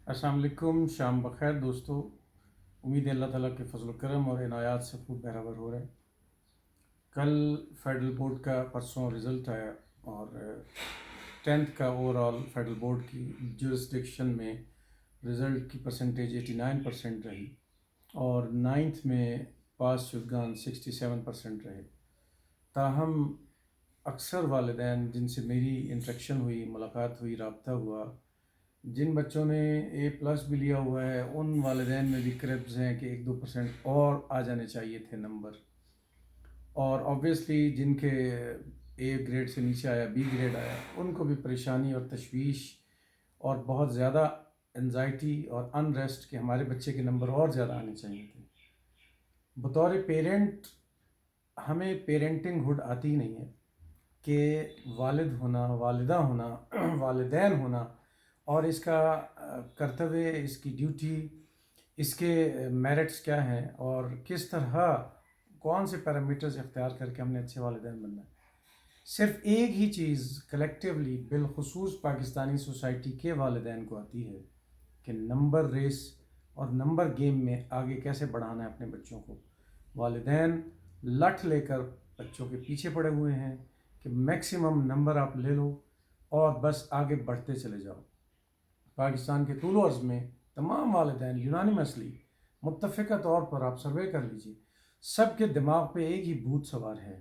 السلام علیکم، شام بخیر دوستو۔ امید ہے اللہ تعالیٰ کے فضل و کرم اور عنایات سے خوب بہرور ہو رہے ہیں۔ کل فیڈرل بورڈ کا پرسوں رزلٹ آیا اور 10th کا اوور آل فیڈرل بورڈ کی جورسڈکشن میں رزلٹ کی پرسنٹیج 89% رہی اور 9th میں پاس شدگان 67% رہے۔ تاہم اکثر والدین جن سے میری انٹریکشن ہوئی، ملاقات ہوئی، رابطہ ہوا، جن بچوں نے A+ بھی لیا ہوا ہے، ان والدین میں بھی کربز ہیں کہ 1-2% اور آ جانے چاہیے تھے نمبر، اور آبویسلی جن کے A گریڈ سے نیچے آیا، B گریڈ آیا، ان کو بھی پریشانی اور تشویش اور بہت زیادہ انزائٹی اور انریسٹ کہ ہمارے بچے کے نمبر اور زیادہ آنے چاہیے تھے۔ بطور پیرنٹ ہمیں پیرنٹنگ ہڈ آتی ہی نہیں ہے کہ والد ہونا، والدہ ہونا، والدین ہونا اور اس کا کرتویہ، اس کی ڈیوٹی، اس کے میرٹس کیا ہیں اور کس طرح کون سے پیرامیٹرز اختیار کر کے ہم نے اچھے والدین بننا ہے۔ صرف ایک ہی چیز کلیکٹیولی بالخصوص پاکستانی سوسائٹی کے والدین کو آتی ہے کہ نمبر ریس اور نمبر گیم میں آگے کیسے بڑھانا ہے اپنے بچوں کو۔ والدین لٹ لے کر بچوں کے پیچھے پڑے ہوئے ہیں کہ میکسیمم نمبر آپ لے لو اور بس آگے بڑھتے چلے جاؤ۔ پاکستان کے طول و عرض میں تمام والدین یونانیمسلی متفقہ طور پر آپ سروے کر لیجئے، سب کے دماغ پہ ایک ہی بھوت سوار ہے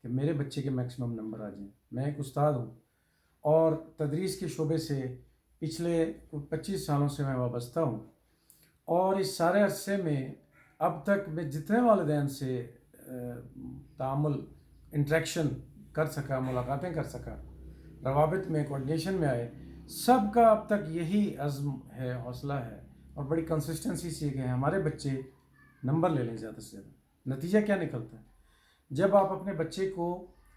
کہ میرے بچے کے میکسیمم نمبر آ جائیں۔ میں ایک استاد ہوں اور تدریس کے شعبے سے پچھلے 25 سالوں سے میں وابستہ ہوں، اور اس سارے عرصے میں اب تک میں جتنے والدین سے تعامل، انٹریکشن کر سکا، ملاقاتیں کر سکا، روابط میں، کوارڈینیشن میں آئے، سب کا اب تک یہی عزم ہے، حوصلہ ہے اور بڑی کنسسٹنسی سے کہ ہمارے بچے نمبر لے لیں زیادہ سے زیادہ۔ نتیجہ کیا نکلتا ہے؟ جب آپ اپنے بچے کو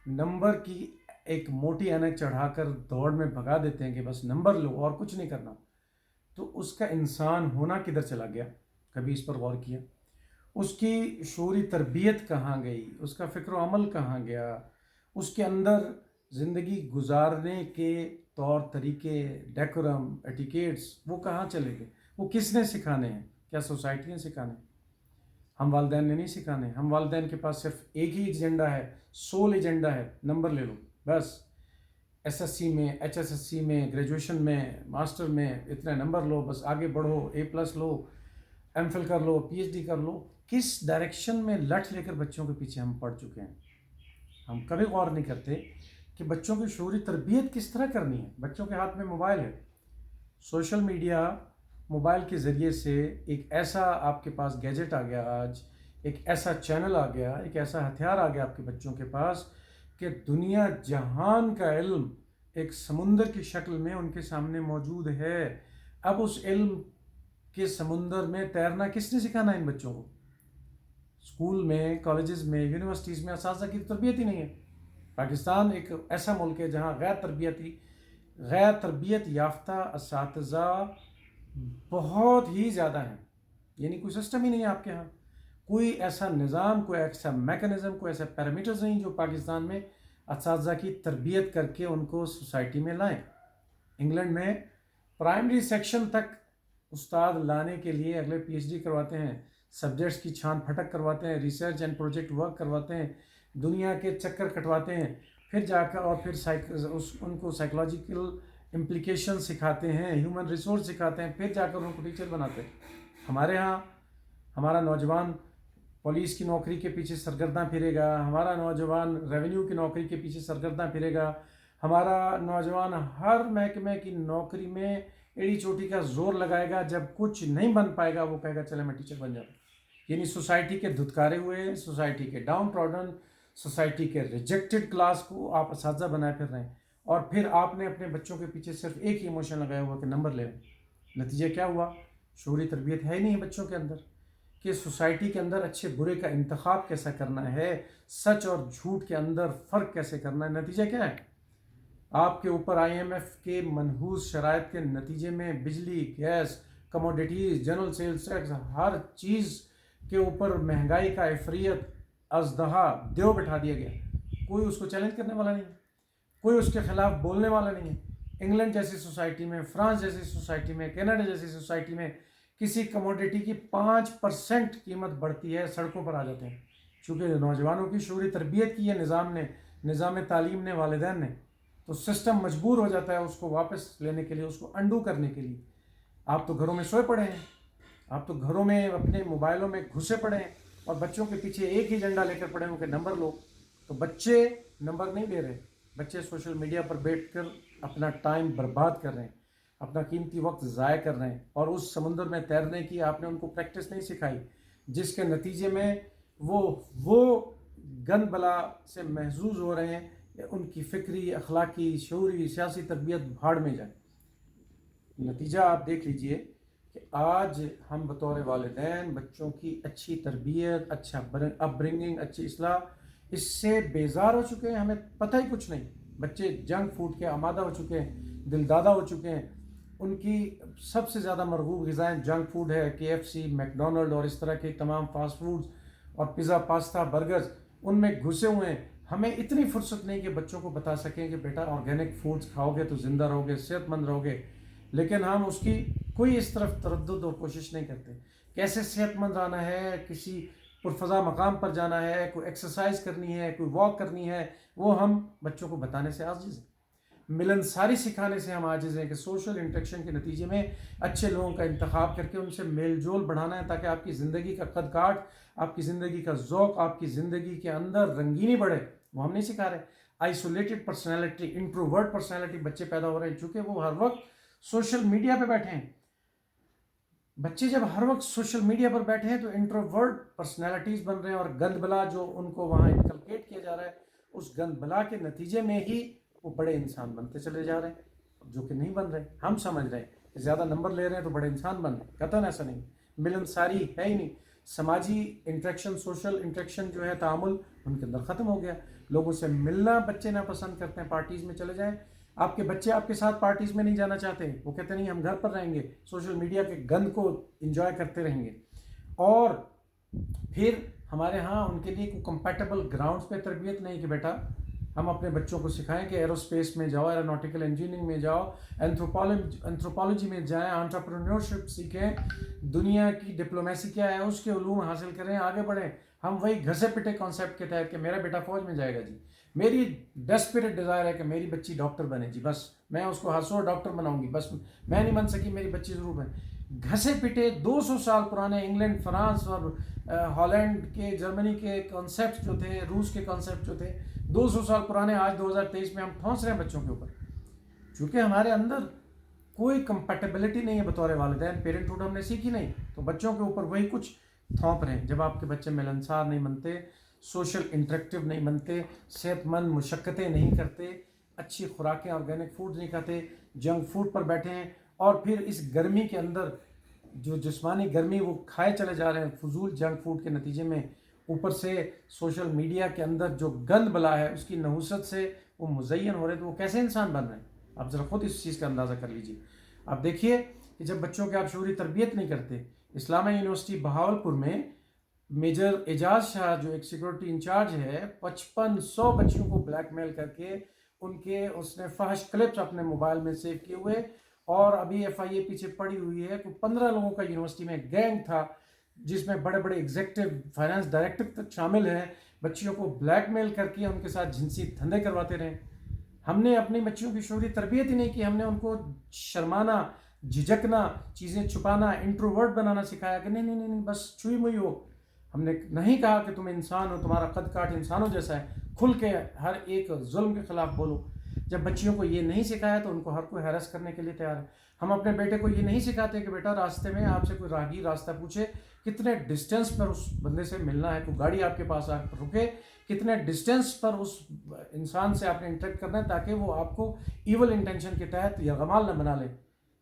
نمبر کی ایک موٹی اینک چڑھا کر دوڑ میں بھگا دیتے ہیں کہ بس نمبر لو اور کچھ نہیں کرنا، تو اس کا انسان ہونا کدھر چلا گیا؟ کبھی اس پر غور کیا؟ اس کی شعوری تربیت کہاں گئی؟ اس کا فکر و عمل کہاں گیا؟ اس کے اندر زندگی گزارنے کے طور طریقے، ڈیکورم، ایٹیکیٹس وہ کہاں چلے گئے؟ وہ کس نے سکھانے ہیں؟ کیا سوسائٹی نے سکھانے ہیں؟ ہم والدین نے نہیں سکھانے۔ ہم والدین کے پاس صرف ایک ہی ایجنڈا ہے، سول ایجنڈا ہے، نمبر لے لو بس۔ SSC میں، HSSC میں، گریجویشن میں، ماسٹر میں اتنے نمبر لو، بس آگے بڑھو، A+ لو، MPhil کر لو، PhD کر لو۔ کس ڈائریکشن میں لٹ لے کر بچوں کے پیچھے ہم پڑ چکے ہیں؟ ہم کبھی غور نہیں کرتے کہ بچوں کی شعوری تربیت کس طرح کرنی ہے۔ بچوں کے ہاتھ میں موبائل ہے، سوشل میڈیا، موبائل کے ذریعے سے ایک ایسا آپ کے پاس گیجٹ آ گیا، آج ایک ایسا چینل آ گیا، ایک ایسا ہتھیار آ گیا آپ کے بچوں کے پاس کہ دنیا جہان کا علم ایک سمندر کی شکل میں ان کے سامنے موجود ہے۔ اب اس علم کے سمندر میں تیرنا کس نے سکھانا ہے ان بچوں کو؟ اسکول میں، کالجز میں، یونیورسٹیز میں اساتذہ کی تربیت ہی نہیں ہے۔ پاکستان ایک ایسا ملک ہے جہاں غیر تربیت یافتہ اساتذہ بہت ہی زیادہ ہیں، یعنی کوئی سسٹم ہی نہیں ہے آپ کے ہاں، کوئی ایسا نظام، کوئی ایسا میکنزم، کوئی ایسا پیرامیٹرز نہیں جو پاکستان میں اساتذہ کی تربیت کر کے ان کو سوسائٹی میں لائیں۔ انگلینڈ میں پرائمری سیکشن تک استاد لانے کے لیے اگلے PhD کرواتے ہیں، سبجیکٹس کی چھان پھٹک کرواتے ہیں، ریسرچ اینڈ پروجیکٹ ورک کرواتے ہیں، دنیا کے چکر کٹواتے ہیں، پھر جا کر اور پھر ان کو سائیکولوجیکل امپلیکیشن سکھاتے ہیں، ہیومن ریسورس سکھاتے ہیں، پھر جا کر ان کو ٹیچر بناتے ہیں۔ ہمارے ہاں ہمارا نوجوان پولیس کی نوکری کے پیچھے سرگرداں پھرے گا، ہمارا نوجوان ریونیو کی نوکری کے پیچھے سرگرداں پھرے گا، ہمارا نوجوان ہر محکمے کی نوکری میں ایڑی چوٹی کا زور لگائے گا، جب کچھ نہیں بن پائے گا وہ کہے گا چلے میں ٹیچر بن جاتا ہوں۔ یعنی سوسائٹی کے دھتکارے ہوئے، سوسائٹی کے ڈاؤن ٹراڈن، سوسائٹی کے ریجیکٹڈ کلاس کو آپ اساتذہ بنائے پھر رہے ہیں، اور پھر آپ نے اپنے بچوں کے پیچھے صرف ایک ہی ایموشن لگایا ہوا کہ نمبر لے لیں۔ نتیجہ کیا ہوا؟ شعوری تربیت ہے ہی نہیں بچوں کے اندر کہ سوسائٹی کے اندر اچھے برے کا انتخاب کیسا کرنا ہے، سچ اور جھوٹ کے اندر فرق کیسے کرنا ہے۔ نتیجہ کیا ہے؟ آپ کے اوپر IMF کے منحوس شرائط کے نتیجے میں بجلی، گیس، کموڈیٹیز، جنرل سیلز ٹیکس، ہر چیز کے اوپر مہنگائی کا عفریت ازدہا دیو بٹھا دیا گیا۔ کوئی اس کو چیلنج کرنے والا نہیں ہے، کوئی اس کے خلاف بولنے والا نہیں ہے، انگلینڈ جیسی سوسائٹی میں، فرانس جیسی سوسائٹی میں، کینیڈا جیسی سوسائٹی میں کسی کموڈیٹی کی 5% قیمت بڑھتی ہے، سڑکوں پر آ جاتے ہیں. چونکہ نوجوانوں کی شعوری تربیت کی ہے نظام تعلیم نے، والدین نے، تو سسٹم مجبور ہو جاتا ہے اس کو واپس لینے کے لیے، اس کو انڈو کرنے کے لیے. آپ تو گھروں میں سوئے پڑے ہیں، آپ تو گھروں میں اپنے موبائلوں میں گھسے پڑے ہیں اور بچوں کے پیچھے ایک ہی ایجنڈا لے کر پڑے ہوں کہ نمبر لو. تو بچے نمبر نہیں لے رہے، بچے سوشل میڈیا پر بیٹھ کر اپنا ٹائم برباد کر رہے ہیں، اپنا قیمتی وقت ضائع کر رہے ہیں، اور اس سمندر میں تیرنے کی آپ نے ان کو پریکٹس نہیں سکھائی، جس کے نتیجے میں وہ گند بلا سے محظوظ ہو رہے ہیں. ان کی فکری، اخلاقی، شعوری، سیاسی تربیت بھاڑ میں جائے. نتیجہ آپ دیکھ لیجئے کہ آج ہم بطور والدین بچوں کی اچھی تربیت، اچھا اپ برنگنگ، اچھی اصلاح، اس سے بیزار ہو چکے ہیں. ہمیں پتہ ہی کچھ نہیں. بچے جنک فوڈ کے آمادہ ہو چکے ہیں، دل دادہ ہو چکے ہیں. ان کی سب سے زیادہ مرغوب غذائیں جنک فوڈ ہے، KFC، میک ڈونلڈ اور اس طرح کے تمام فاسٹ فوڈز اور پیزا، پاستا، برگرز ان میں گھسے ہوئے ہیں. ہمیں اتنی فرصت نہیں کہ بچوں کو بتا سکیں کہ بیٹا آرگینک فوڈز کھاؤ گے تو زندہ رہو گے، صحت مند رہو گے. لیکن ہم اس کی کوئی اس طرف تردد اور کوشش نہیں کرتے. کیسے صحت مند رہنا ہے، کسی پرفضا مقام پر جانا ہے، کوئی ایکسرسائز کرنی ہے، کوئی واک کرنی ہے، وہ ہم بچوں کو بتانے سے عاجز ہیں. ملنساری سکھانے سے ہم عاجز ہیں کہ سوشل انٹریکشن کے نتیجے میں اچھے لوگوں کا انتخاب کر کے ان سے میل جول بڑھانا ہے تاکہ آپ کی زندگی کا قد کاٹ، آپ کی زندگی کا ذوق، آپ کی زندگی کے اندر رنگینی بڑھے. وہ ہم نہیں سکھا رہے. آئسولیٹڈ پرسنالٹی، انٹروورٹ پرسنالٹی بچے پیدا ہو رہے ہیں چونکہ وہ ہر وقت سوشل میڈیا پہ بیٹھے ہیں. بچے جب ہر وقت سوشل میڈیا پر بیٹھے ہیں تو انٹروورٹ پرسنالٹیز بن رہے ہیں، اور گند بلا جو ان کو وہاں انکلکیٹ کیا جا رہا ہے، اس گند بلا کے نتیجے میں ہی وہ بڑے انسان بنتے چلے جا رہے ہیں، جو کہ نہیں بن رہے. ہم سمجھ رہے ہیں کہ زیادہ نمبر لے رہے ہیں تو بڑے انسان بن رہے ہیں. قطعاً ایسا نہیں. ملنساری ہے ہی نہیں. سماجی انٹریکشن، سوشل انٹریکشن جو ہے، تعامل ان کے اندر ختم ہو گیا. لوگوں سے ملنا بچے نہ پسند کرتے ہیں. پارٹیز میں چلے جائیں، آپ کے بچے آپ کے ساتھ پارٹیز میں نہیں جانا چاہتے. وہ کہتے نہیں ہم گھر پر رہیں گے، سوشل میڈیا کے گند کو انجوائے کرتے رہیں گے. اور پھر ہمارے ہاں ان کے لیے کوئی کمپیٹیبل گراؤنڈز پہ تربیت نہیں کہ بیٹا ہم اپنے بچوں کو سکھائیں کہ ایروسپیس میں جاؤ، ایروناٹیکل انجینئرنگ میں جاؤ، اینتھروپالوجی میں جائیں، انٹرپرینورشپ سیکھیں، دنیا کی ڈپلومیسی کیا ہے اس کے علوم حاصل کریں، آگے بڑھیں. ہم وہی گھسے پٹے کانسیپٹ کے تحت کہ میرا بیٹا فوج میں جائے گا جی، میری ڈیسپریٹ ڈیزائر ہے کہ میری بچی ڈاکٹر بنے جی، بس میں اس کو ہر ڈاکٹر بناؤں گی، بس میں نہیں بن سکی، میری بچی ضرور بنے. گھسے پٹے 200 سال پرانے انگلینڈ، فرانس اور ہالینڈ کے، جرمنی کے کانسیپٹ جو تھے، روس کے کانسیپٹ جو تھے 200 سال پرانے، آج 2023 میں ہم ٹھونس رہے ہیں بچوں کے اوپر. چونکہ ہمارے اندر کوئی کمپیٹیبلٹی نہیں ہے بطور والدین، پیرنٹ ہوڈ ہم نے سیکھی نہیں، تو بچوں کے اوپر وہی کچھ تھونپ رہے ہیں. جب آپ کے بچے ملنسار نہیں بنتے، سوشل انٹریکٹیو نہیں بنتے، صحت مند مشقتیں نہیں کرتے، اچھی خوراکیں آرگینک فوڈ نہیں کھاتے، جنک فوڈ پر بیٹھے ہیں، اور پھر اس گرمی کے اندر جو جسمانی گرمی وہ کھائے چلے جا رہے ہیں فضول جنک فوڈ کے نتیجے میں، اوپر سے سوشل میڈیا کے اندر جو گند بلا ہے اس کی نحوست سے وہ مزین ہو رہے ہیں، تو وہ کیسے انسان بن رہے ہیں؟ آپ ذرا خود اس چیز کا اندازہ کر لیجئے. آپ دیکھیے کہ جب بچوں کے آپ شعوری تربیت نہیں کرتے. اسلامیہ یونیورسٹی بہاولپور میں میجر اعجاز شاہ جو ایک سیکورٹی انچارج ہے، 5500 بچیوں کو بلیک میل کر کے ان کے اس نے فحش کلپس اپنے موبائل میں سیو کیے ہوئے، اور ابھی FIA پیچھے پڑی ہوئی ہے. 15 لوگوں کا یونیورسٹی میں گینگ تھا جس میں بڑے بڑے ایگزیکٹو، فائنانس ڈائریکٹر تک شامل ہیں. بچیوں کو بلیک میل کر کے ان کے ساتھ جنسی دھندے کرواتے رہے. ہم نے اپنی بچیوں کی شعوری تربیت ہی نہیں کی. ہم نے ان کو شرمانا، جھجکنا، چیزیں چھپانا، انٹروورٹ بنانا سکھایا کہ نہیں نہیں نہیں بس چھوئی موئی ہو. ہم نے نہیں کہا کہ تم انسان ہو، تمہارا قد کاٹ انسانوں جیسا ہے، کھل کے ہر ایک ظلم کے خلاف بولو. جب بچیوں کو یہ نہیں سکھایا تو ان کو ہر کوئی ہیرس کرنے کے لیے تیار ہے. ہم اپنے بیٹے کو یہ نہیں سکھاتے کہ بیٹا راستے میں آپ سے کوئی راہگیر راستہ پوچھے کتنے ڈسٹینس پر اس بندے سے ملنا ہے، کوئی گاڑی آپ کے پاس آ کر رکے کتنے ڈسٹینس پر اس انسان سے آپ نے انٹریکٹ کرنا ہے تاکہ وہ آپ کو ایول انٹینشن کے تحت یا غمال نہ بنا لے.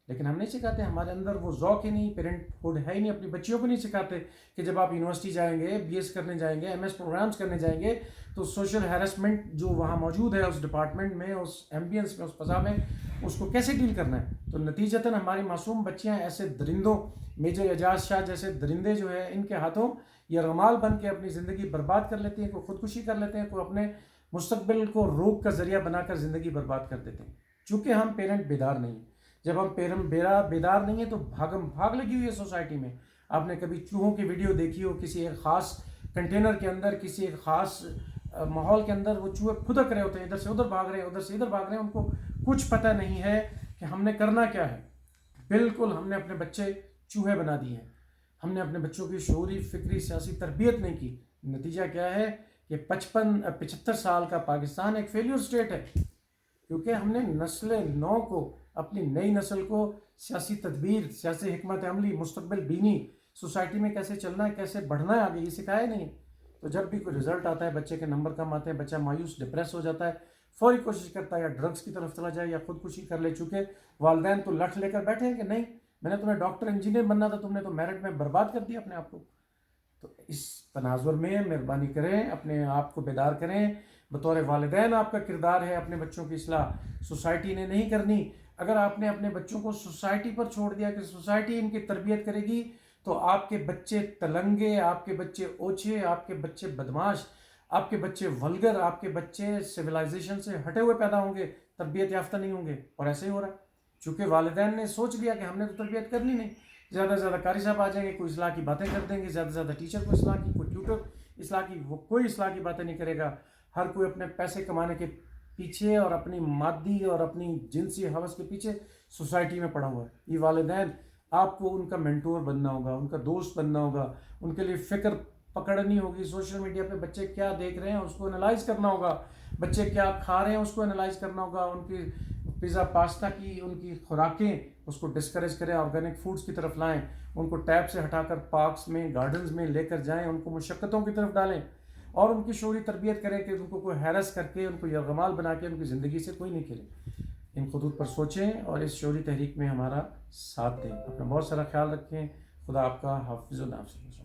لیکن ہم نہیں سکھاتے. ہمارے اندر وہ ذوق ہی نہیں، پیرنٹ ہوڈ ہے ہی نہیں. اپنی بچیوں کو نہیں سکھاتے کہ جب آپ یونیورسٹی جائیں گے، BS کرنے جائیں گے، MS پروگرامز کرنے جائیں گے تو سوشل ہیرسمنٹ جو وہاں موجود ہے اس ڈپارٹمنٹ میں، اس ایمبینس میں، اس فضا میں، اس کو کیسے ڈیل کرنا ہے. تو نتیجتاً ہماری معصوم بچیاں ایسے درندوں، میجر اعجاز شاہ جیسے درندے جو ہے ان کے ہاتھوں یہ رمال بن کے اپنی زندگی برباد کر لیتی ہیں. کوئی خودکشی کر لیتے ہیں، کوئی اپنے مستقبل کو روگ کا ذریعہ بنا کر زندگی برباد کر دیتے ہیں. چونکہ ہم پیرنٹ بیدار نہیں ہیں. جب ہم پیرنٹ بیدار نہیں ہیں تو بھاگ لگی ہوئی ہے سوسائٹی میں. آپ نے کبھی چوہوں کی ویڈیو دیکھی ہو کسی ایک خاص کنٹینر کے اندر, کسی ایک خاص ماحول کے اندر, وہ چوہے پھدک رہے ہوتے ہیں, ادھر سے ادھر بھاگ رہے ہیں, ادھر سے ادھر بھاگ رہے ہیں, ان کو کچھ پتہ نہیں ہے کہ ہم نے کرنا کیا ہے. بالکل ہم نے اپنے بچے چوہے بنا دیے ہیں. ہم نے اپنے بچوں کی شعوری, فکری, سیاسی تربیت نہیں کی. نتیجہ کیا ہے کہ 75 سال کا پاکستان ایک فیلیور سٹیٹ ہے, کیونکہ ہم نے نسل نو کو, اپنی نئی نسل کو سیاسی تدبیر, سیاسی حکمت عملی, مستقبل بینی, سوسائٹی میں کیسے چلنا ہے, کیسے بڑھنا ہے آگے, یہ سکھایا نہیں. تو جب بھی کوئی رزلٹ آتا ہے, بچے کے نمبر کم آتے ہیں, بچہ مایوس, ڈپریس ہو جاتا ہے, فوری کوشش کرتا ہے یا ڈرگس کی طرف چلا جائے یا خودکشی کر لے. چونکہ والدین تو لٹھ لے کر بیٹھے ہیں کہ نہیں, میں نے تمہیں ڈاکٹر انجینئر بننا تھا, تم نے تو میرٹ میں برباد کر دیا اپنے آپ کو. تو اس تناظر میں مہربانی کریں, اپنے آپ کو بیدار کریں. بطور والدین آپ کا کردار ہے اپنے بچوں کی اصلاح, سوسائٹی نے نہیں کرنی. اگر آپ نے اپنے بچوں کو سوسائٹی پر چھوڑ دیا کہ سوسائٹی ان کی تربیت کرے گی, تو آپ کے بچے تلنگے, آپ کے بچے اوچھے, آپ کے بچے بدماش, آپ کے بچے ولگر, آپ کے بچے سویلائزیشن سے ہٹے ہوئے پیدا ہوں گے, تربیت یافتہ نہیں ہوں گے. اور ایسے ہی ہو رہا ہے, چونکہ والدین نے سوچ لیا کہ ہم نے تو تربیت کرنی نہیں. زیادہ سے زیادہ قاری صاحب آ جائیں گے, کوئی اصلاح کی باتیں کر دیں گے, زیادہ سے زیادہ ٹیچر کو اصلاح کی, کوئی ٹیوٹر اصلاح کی, وہ کوئی اصلاح کی باتیں نہیں کرے گا. ہر کوئی اپنے پیسے کمانے کے پیچھے اور اپنی مادی اور اپنی جنسی حوث کے پیچھے سوسائٹی میں پڑا ہوا ہے. یہ والدین, آپ کو ان کا مینٹور بننا ہوگا, ان کا دوست بننا ہوگا, ان کے لیے فکر پکڑنی ہوگی. سوشل میڈیا پہ بچے کیا دیکھ رہے ہیں اس کو انالائز کرنا ہوگا, بچے کیا کھا رہے ہیں اس کو انالائز کرنا ہوگا, ان کی پیزا پاستا کی ان کی خوراکیں اس کو ڈسکریج کریں, آرگینک فوڈز کی طرف لائیں, ان کو ٹیب سے ہٹا کر پارکس میں, گارڈنز میں لے کر جائیں, ان کو مشقتوں کی طرف ڈالیں, اور ان کی شعوری تربیت کریں کہ ان کو کوئی ہیرس کر کے, ان کو یرغمال بنا کے ان کی زندگی سے کوئی نہیں کھیلے. ان خطوط پر سوچیں اور اس شعوری تحریک میں ہمارا ساتھ دیں. اپنا بہت سارا خیال رکھیں. خدا آپ کا حافظ و نافذ.